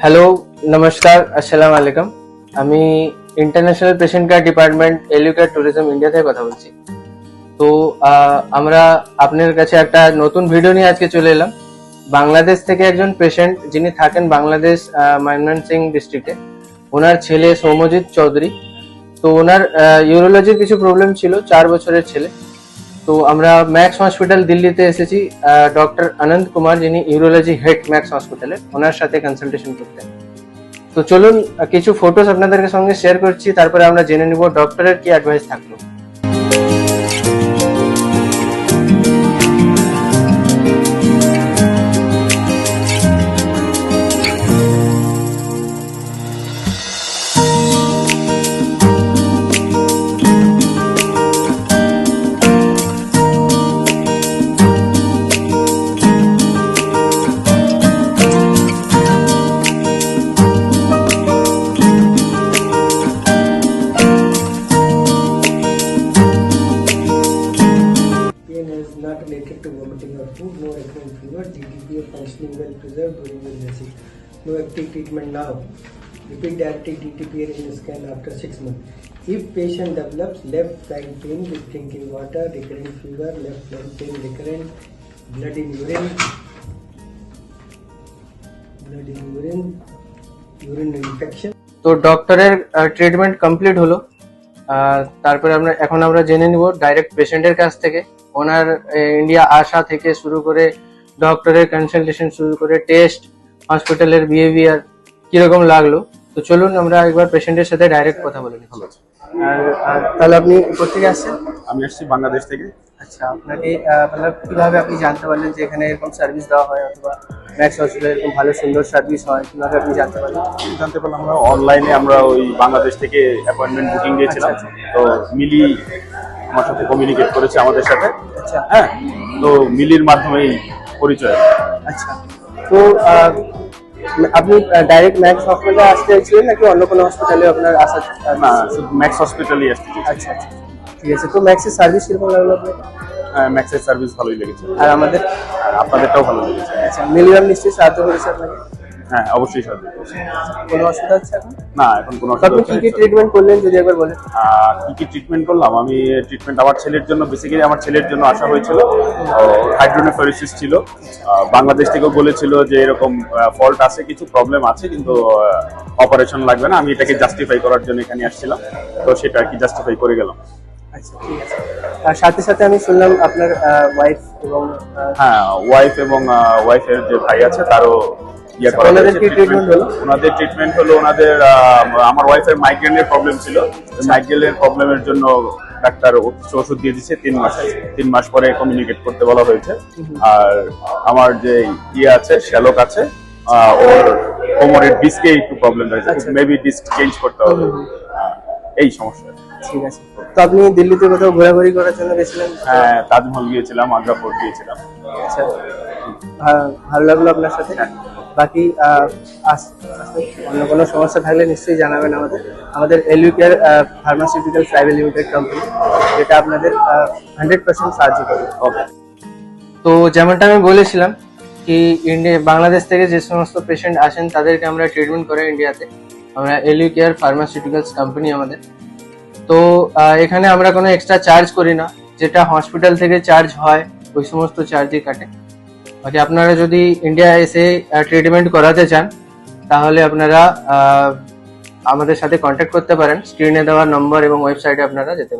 Hello, নমস্কার, আসসালামু আলাইকুম। আমি international patient care department এলিউ care tourism India থেকে কথা বলছি। তো আমরা আপনার কাছে একটা নতুন ভিডিও নিয়ে আজকে চলে এলাম। বাংলাদেশ থেকে একজন পেশেন্ট যিনি থাকেন বাংলাদেশ ময়মনসিং ডিস্ট্রিক্টে, ওনার ছেলে সৌম্যজিৎ চৌধুরী। তো ওনার ইউরোলজির কিছু প্রবলেম ছিল, 4 বছরের ছেলে। তো আমরা ম্যাক্স হসপিটাল দিল্লিতে এসেছি ডক্টর অনন্ত কুমার, যিনি ইউরোলজি হেড ম্যাক্স হসপিটালে, ওনার সাথে কনসালটেশন করতে। তো চলুন কিছু ফটোস আপনাদের সঙ্গে শেয়ার করছি, তারপরে আমরা জেনে নিব ডক্টরের কি অ্যাডভাইস থাকলো। Is not related to vomiting or food, no recurrent fever, DTP functioning well preserved during pregnancy. No active treatment now. Repeat diabetic DTP in scan after 6 months. If patient develops left side pain with drinking water, recurrent fever, left leg pain recurrent, blood in urine, urine infection. তো ডক্টরের treatment complete হলো। তারপরে আমরা জেনে নিব direct পেশেন্টের কাছ থেকে ওনার ইন্ডিয়া আসা থেকে শুরু করে ডক্টরের কনসালটেশন শুরু করে টেস্ট, হসপিটালের বিহেভিয়ার কিরকম লাগলো। তো চলুন আমরা একবার পেশেন্টের সাথে ডাইরেক্ট কথা বলে নিই। আর তাহলে আপনি কোথেকে আসছেন? আমি আসছি বাংলাদেশ থেকে। আচ্ছা, আপনাকে কিভাবে আপনি জানতে পারলেন যে এখানে এরকম সার্ভিস দেওয়া হয়, অথবা ম্যাক্স হসপিটালে এরকম ভালো সুন্দর সার্ভিস হয়, কিভাবে আপনি জানতে পারলেন? জানতে পারলাম আমরা অনলাইনে, আমরা ওই বাংলাদেশ থেকে অ্যাপয়েন্টমেন্ট বুকিং দিয়েছিলাম। তো মিলি আমার সাথে কমিউনিকেট করেছে আমাদের সাথে। আচ্ছা, হ্যাঁ, তো মিলির মাধ্যমেই পরিচয়। আচ্ছা। তো আপনি ডাইরেক্ট ম্যাক্স হসপিটালে আসতে চাইছিলেন নাকি অন্য কোনো হসপিটালে আপনার আসা? না, শুধু ম্যাক্স হসপিটালই আসতে চাইছি। আচ্ছা আচ্ছা, ঠিক আছে। তো ম্যাক্সের সার্ভিস কিরকম লাগলো আপনার? ম্যাক্সের সার্ভিস ভালোই লেগেছে, আর আমাদের আর আপনাদেরটাও ভালো লেগেছে। আচ্ছা, মিলিগ্রাম নিশ্চয়ই সাহায্য করেছে আপনাকে? হ্যাঁ, অবশ্যই সাহায্য করেছে। কোনো অসুবিধা হচ্ছে এখন? না, এখন কোনো তো আপনি কি কি ট্রিটমেন্ট করলেন যদি একবার বলেন? কি কি ট্রিটমেন্ট করলাম? আমি ট্রিটমেন্ট আমার ছেলের জন্য, বেসিক্যালি আমার ছেলের জন্য আসা হয়েছিল। হাইড্রোনেফ্রোসিস ছিল। বাংলাদেশ থেকেও বলেছিল যে এরকম ফল্ট আছে, কিছু প্রবলেম আছে, কিন্তু অপারেশন লাগবে না। আমি এটাকে জাস্টিফাই করার জন্য এখানে আসছিলাম, তো সেটা আর কি জাস্টিফাই করে গেলাম। আচ্ছা, ঠিক আছে। আর সাথে সাথে আমি শুনলাম আপনার ওয়াইফ এবং হ্যাঁ, ওয়াইফ এবং ওয়াইফের যে ভাই আছে তারও ওনাদের কি ট্রিটমেন্ট হলো? ওনাদের ট্রিটমেন্ট হলো, আমার ওয়াইফের মাইগ্রেনের প্রবলেম ছিল। মাইগ্রেনের প্রবলেমের জন্য ডাক্তার কিছু ওষুধ দিয়ে দিচ্ছে 3 মাস পরে কমিউনিকেট করতে বলা হয়েছে। আর আমার যে আছে, শ্যালক আছে, ওর কোমরের ডিস্কে একটু প্রবলেম রয়েছে, মেবি ডিস্ক চেঞ্জ করতে হবে, এই সমস্যা। ঠিক আছে। তো আপনি দিল্লিতে কোথাও ঘোরাঘুরি করার জন্য গেছিলেন? হ্যাঁ, তাজমহল গিয়েছিলাম, আগ্রা ফোর্ট গিয়েছিলাম। আচ্ছা, ভালো লাগলো আপনার সাথে। বাকি অন্য কোনো সমস্যা থাকলে নিশ্চয়ই জানাবেন আমাদের এলিউ care pharmaceutical private limited company, যেটা আপনাদের 100% সাহায্য করবে। ওকে। তো যেমনটা আমি বলেছিলাম কি বাংলাদেশ থেকে যে সমস্ত পেশেন্ট আসেন তাদেরকে আমরা ট্রিটমেন্ট করে ইন্ডিয়াতে। আমরা এলিউ কেয়ার ফার্মাসিউটিক্যালস কোম্পানি আমাদের। তো এখানে আমরা কোনো এক্সট্রা চার্জ করি না, যেটা হসপিটাল থেকে চার্জ হয় ওই সমস্ত চার্জই কাটে। বাকি আপনারা যদি ইন্ডিয়া এসে ট্রিটমেন্ট করাতে চান তাহলে আপনারা আমাদের সাথে কন্ট্যাক্ট করতে পারেন। স্ক্রিনে দেওয়া নম্বর এবং ওয়েবসাইটে আপনারা যেতে পারেন।